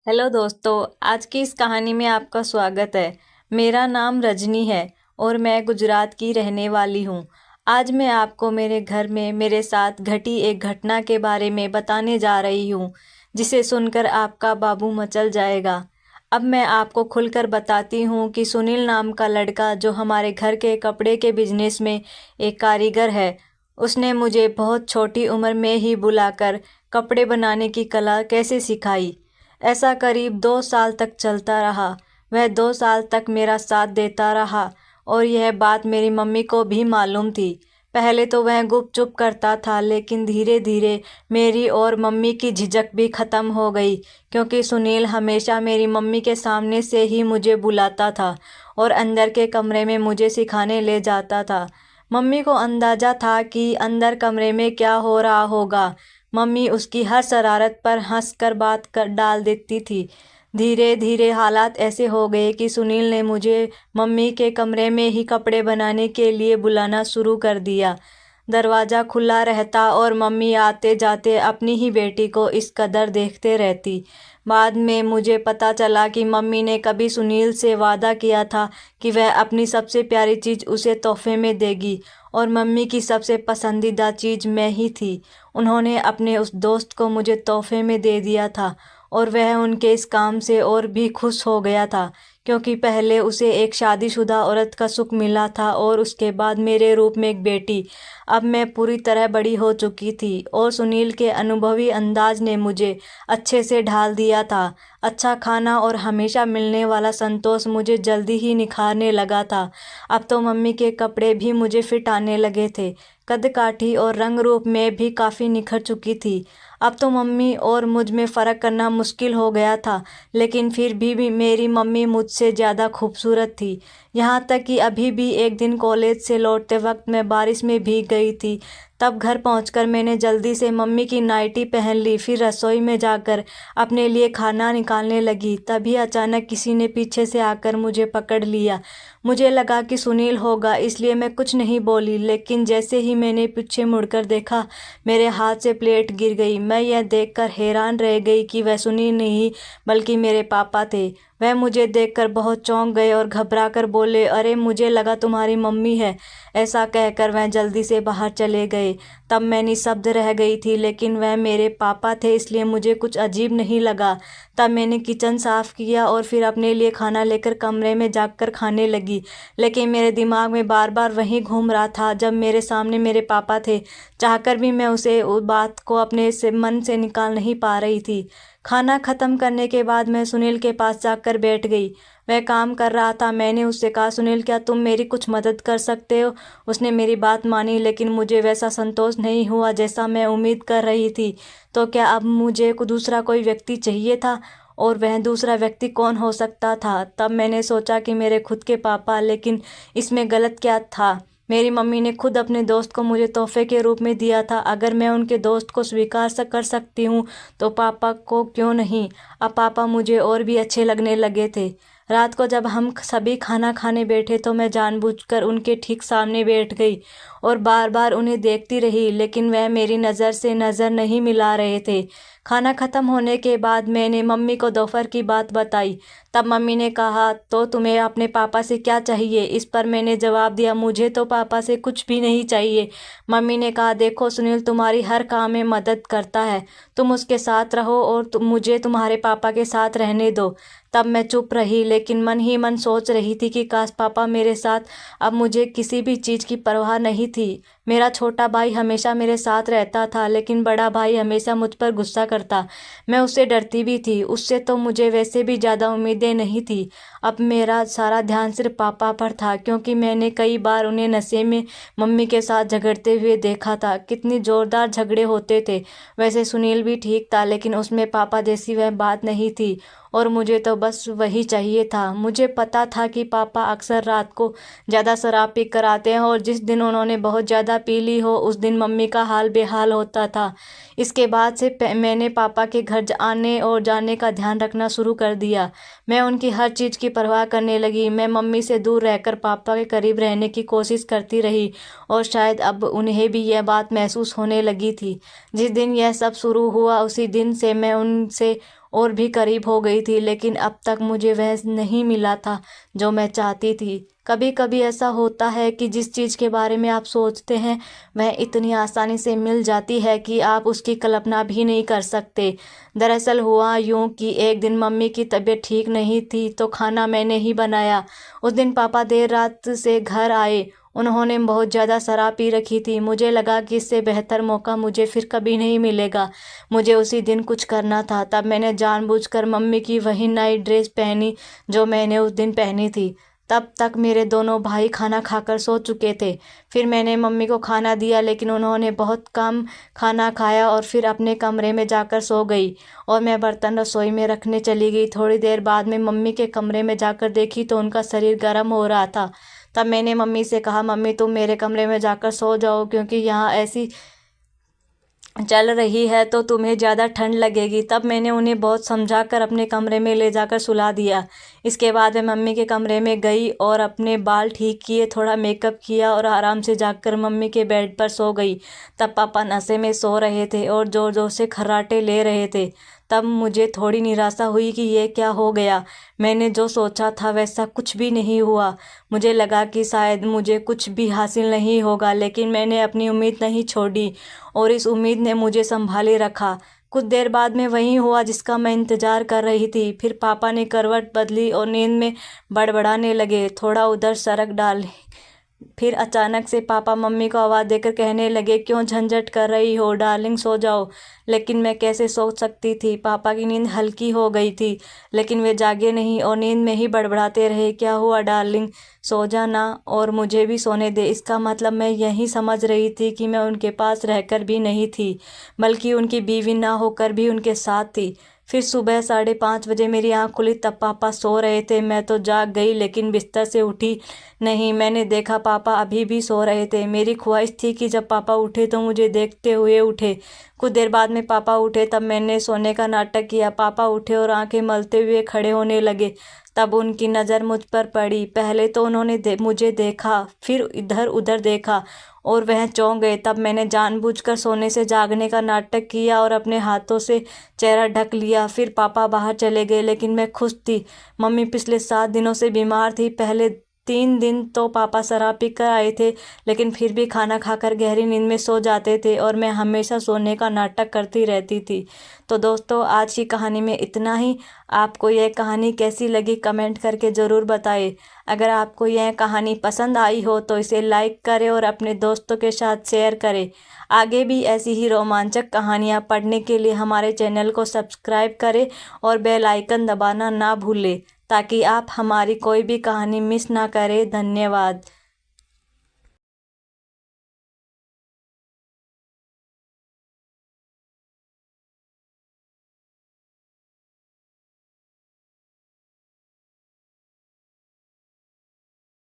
Hello दोस्तों। आज की इस कहानी में आपका स्वागत है। मेरा नाम रजनी है और मैं गुजरात की रहने वाली हूँ। आज मैं आपको मेरे घर में मेरे साथ घटी एक घटना के बारे में बताने जा रही हूँ, जिसे सुनकर आपका बाबू मचल जाएगा। अब मैं आपको खुलकर बताती हूँ कि सुनील नाम का लड़का, जो हमारे घर के कपड़े के बिजनेस में एक कारीगर है, उसने मुझे बहुत छोटी उम्र में ही बुलाकर कपड़े बनाने की कला कैसे सिखाई। ऐसा करीब 2 साल तक चलता रहा। वह 2 साल तक मेरा साथ देता रहा और यह बात मेरी मम्मी को भी मालूम थी। पहले तो वह गुपचुप करता था, लेकिन धीरे धीरे मेरी और मम्मी की झिझक भी ख़त्म हो गई, क्योंकि सुनील हमेशा मेरी मम्मी के सामने से ही मुझे बुलाता था और अंदर के कमरे में मुझे सिखाने ले जाता था। मम्मी को अंदाज़ा था कि अंदर कमरे में क्या हो रहा होगा। मम्मी उसकी हर शरारत पर हंसकर बात कर डाल देती थी। धीरे धीरे हालात ऐसे हो गए कि सुनील ने मुझे मम्मी के कमरे में ही कपड़े बनाने के लिए बुलाना शुरू कर दिया। दरवाज़ा खुला रहता और मम्मी आते जाते अपनी ही बेटी को इस कदर देखते रहती। बाद में मुझे पता चला कि मम्मी ने कभी सुनील से वादा किया था कि वह अपनी सबसे प्यारी चीज़ उसे तोहफे में देगी, और मम्मी की सबसे पसंदीदा चीज़ मैं ही थी। उन्होंने अपने उस दोस्त को मुझे तोहफे में दे दिया था और वह उनके इस काम से और भी खुश हो गया था, क्योंकि पहले उसे एक शादीशुदा औरत का सुख मिला था और उसके बाद मेरे रूप में एक बेटी। अब मैं पूरी तरह बड़ी हो चुकी थी और सुनील के अनुभवी अंदाज ने मुझे अच्छे से ढाल दिया था। अच्छा खाना और हमेशा मिलने वाला संतोष मुझे जल्दी ही निखारने लगा था। अब तो मम्मी के कपड़े भी मुझे फिट आने लगे थे। कद-काठी और रंग रूप में भी काफ़ी निखर चुकी थी। अब तो मम्मी और मुझ में फ़र्क करना मुश्किल हो गया था, लेकिन फिर भी मेरी मम्मी मुझसे ज़्यादा खूबसूरत थी। यहाँ तक कि अभी भी एक दिन कॉलेज से लौटते वक्त मैं बारिश में भीग गई थी। तब घर पहुंचकर मैंने जल्दी से मम्मी की नाइटी पहन ली, फिर रसोई में जाकर अपने लिए खाना निकालने लगी। तभी अचानक किसी ने पीछे से आकर मुझे पकड़ लिया। मुझे लगा कि सुनील होगा, इसलिए मैं कुछ नहीं बोली, लेकिन जैसे ही मैंने पीछे मुड़कर देखा, मेरे हाथ से प्लेट गिर गई। मैं यह देखकर हैरान रह गई कि वह सुनील नहीं बल्कि मेरे पापा थे। वह मुझे देखकर बहुत चौंक गए और घबराकर बोले, अरे मुझे लगा तुम्हारी मम्मी है। ऐसा कहकर वह जल्दी से बाहर चले गए। तब मैं निशब्द रह गई थी, लेकिन वह मेरे पापा थे, इसलिए मुझे कुछ अजीब नहीं लगा। तब मैंने किचन साफ़ किया और फिर अपने लिए खाना लेकर कमरे में जाकर खाने लगी, लेकिन मेरे दिमाग में बार बार वही घूम रहा था जब मेरे सामने मेरे पापा थे। चाहकर भी मैं उस बात को अपने से मन से निकाल नहीं पा रही थी। खाना ख़त्म करने के बाद मैं सुनील के पास जाकर बैठ गई। वह काम कर रहा था। मैंने उससे कहा, सुनील क्या तुम मेरी कुछ मदद कर सकते हो? उसने मेरी बात मानी, लेकिन मुझे वैसा संतोष नहीं हुआ जैसा मैं उम्मीद कर रही थी। तो क्या अब मुझे दूसरा कोई व्यक्ति चाहिए था? और वह दूसरा व्यक्ति कौन हो सकता था? तब मैंने सोचा कि मेरे खुद के पापा, लेकिन इसमें गलत क्या था? मेरी मम्मी ने खुद अपने दोस्त को मुझे तोहफे के रूप में दिया था। अगर मैं उनके दोस्त को स्वीकार कर सकती हूँ, तो पापा को क्यों नहीं? अब पापा मुझे और भी अच्छे लगने लगे थे। रात को जब हम सभी खाना खाने बैठे, तो मैं जानबूझकर उनके ठीक सामने बैठ गई और बार बार उन्हें देखती रही, लेकिन वह मेरी नज़र से नज़र नहीं मिला रहे थे। खाना ख़त्म होने के बाद मैंने मम्मी को दोपहर की बात बताई। तब मम्मी ने कहा, तो तुम्हें अपने पापा से क्या चाहिए? इस पर मैंने जवाब दिया, मुझे तो पापा से कुछ भी नहीं चाहिए। मम्मी ने कहा, देखो सुनील तुम्हारी हर काम में मदद करता है, तुम उसके साथ रहो और मुझे तुम्हारे पापा के साथ रहने दो। तब मैं चुप रही, लेकिन मन ही मन सोच रही थी कि काश पापा मेरे साथ। अब मुझे किसी भी चीज़ की परवाह नहीं थी। मेरा छोटा भाई हमेशा मेरे साथ रहता था, लेकिन बड़ा भाई हमेशा मुझ पर गुस्सा करता। मैं उससे डरती भी थी। उससे तो मुझे वैसे भी ज़्यादा उम्मीदें नहीं थी। अब मेरा सारा ध्यान सिर्फ पापा पर था, क्योंकि मैंने कई बार उन्हें नशे में मम्मी के साथ झगड़ते हुए देखा था। कितनी ज़ोरदार झगड़े होते थे। वैसे सुनील भी ठीक था, लेकिन उसमें पापा जैसी वह बात नहीं थी, और मुझे तो बस वही चाहिए था। मुझे पता था कि पापा अक्सर रात को ज़्यादा शराब पी कर आते हैं, और जिस दिन उन्होंने बहुत ज़्यादा पी ली हो, उस दिन मम्मी का हाल बेहाल होता था। इसके बाद से मैंने पापा के घर आने और जाने का ध्यान रखना शुरू कर दिया। मैं उनकी हर चीज़ की परवाह करने लगी। मैं मम्मी से दूर रहकर पापा के करीब रहने की कोशिश करती रही, और शायद अब उन्हें भी यह बात महसूस होने लगी थी। जिस दिन यह सब शुरू हुआ, उसी दिन से मैं उनसे और भी करीब हो गई थी, लेकिन अब तक मुझे वह नहीं मिला था जो मैं चाहती थी। कभी कभी ऐसा होता है कि जिस चीज़ के बारे में आप सोचते हैं वह इतनी आसानी से मिल जाती है कि आप उसकी कल्पना भी नहीं कर सकते। दरअसल हुआ यूँ कि एक दिन मम्मी की तबीयत ठीक नहीं थी तो खाना मैंने ही बनाया। उस दिन पापा देर रात से घर आए। उन्होंने बहुत ज़्यादा शराब पी रखी थी। मुझे लगा कि इससे बेहतर मौका मुझे फिर कभी नहीं मिलेगा। मुझे उसी दिन कुछ करना था। तब मैंने जानबूझकर मम्मी की वही नई ड्रेस पहनी जो मैंने उस दिन पहनी थी। तब तक मेरे दोनों भाई खाना खाकर सो चुके थे। फिर मैंने मम्मी को खाना दिया, लेकिन उन्होंने बहुत कम खाना खाया और फिर अपने कमरे में जाकर सो गई और मैं बर्तन रसोई में रखने चली गई। थोड़ी देर बाद में मम्मी के कमरे में जाकर देखी तो उनका शरीर गर्म हो रहा था। तब मैंने मम्मी से कहा, मम्मी तुम मेरे कमरे में जाकर सो जाओ, क्योंकि यहाँ ऐसी चल रही है तो तुम्हें ज़्यादा ठंड लगेगी। तब मैंने उन्हें बहुत समझा कर अपने कमरे में ले जाकर सुला दिया। इसके बाद मैं मम्मी के कमरे में गई और अपने बाल ठीक किए, थोड़ा मेकअप किया और आराम से जाकर मम्मी के बेड पर सो गई। तब पापा नशे में सो रहे थे और ज़ोर ज़ोर से खर्राटे ले रहे थे। तब मुझे थोड़ी निराशा हुई कि ये क्या हो गया। मैंने जो सोचा था वैसा कुछ भी नहीं हुआ। मुझे लगा कि शायद मुझे कुछ भी हासिल नहीं होगा, लेकिन मैंने अपनी उम्मीद नहीं छोड़ी और इस उम्मीद ने मुझे संभाले रखा। कुछ देर बाद में वही हुआ जिसका मैं इंतज़ार कर रही थी। फिर पापा ने करवट बदली और नींद में बड़बड़ाने लगे, थोड़ा उधर सरक डाल। फिर अचानक से पापा मम्मी को आवाज़ देकर कहने लगे, क्यों झंझट कर रही हो डार्लिंग, सो जाओ। लेकिन मैं कैसे सो सकती थी। पापा की नींद हल्की हो गई थी, लेकिन वे जागे नहीं और नींद में ही बड़बड़ाते रहे, क्या हुआ डार्लिंग, सो जाना और मुझे भी सोने दे। इसका मतलब मैं यही समझ रही थी कि मैं उनके पास रहकर भी नहीं थी, बल्कि उनकी बीवी ना होकर भी उनके साथ थी। फिर सुबह 5:30 बजे मेरी आँख खुली, तब पापा सो रहे थे। मैं तो जाग गई, लेकिन बिस्तर से उठी नहीं। मैंने देखा पापा अभी भी सो रहे थे। मेरी ख्वाहिश थी कि जब पापा उठे तो मुझे देखते हुए उठे। कुछ देर बाद में पापा उठे, तब मैंने सोने का नाटक किया। पापा उठे और आंखें मलते हुए खड़े होने लगे। तब उनकी नज़र मुझ पर पड़ी। पहले तो उन्होंने मुझे देखा, फिर इधर उधर देखा और वह चौंक गए। तब मैंने जानबूझकर सोने से जागने का नाटक किया और अपने हाथों से चेहरा ढक लिया। फिर पापा बाहर चले गए, लेकिन मैं खुश थी। मम्मी पिछले 7 दिनों से बीमार थी। पहले 3 दिन तो पापा शराब पी कर आए थे, लेकिन फिर भी खाना खाकर गहरी नींद में सो जाते थे और मैं हमेशा सोने का नाटक करती रहती थी। तो दोस्तों, आज की कहानी में इतना ही। आपको यह कहानी कैसी लगी कमेंट करके ज़रूर बताएं। अगर आपको यह कहानी पसंद आई हो तो इसे लाइक करें और अपने दोस्तों के साथ शेयर करें। आगे भी ऐसी ही रोमांचक कहानियाँ पढ़ने के लिए हमारे चैनल को सब्सक्राइब करें और बेल आइकन दबाना ना भूलें, ताकि आप हमारी कोई भी कहानी मिस ना करें। धन्यवाद।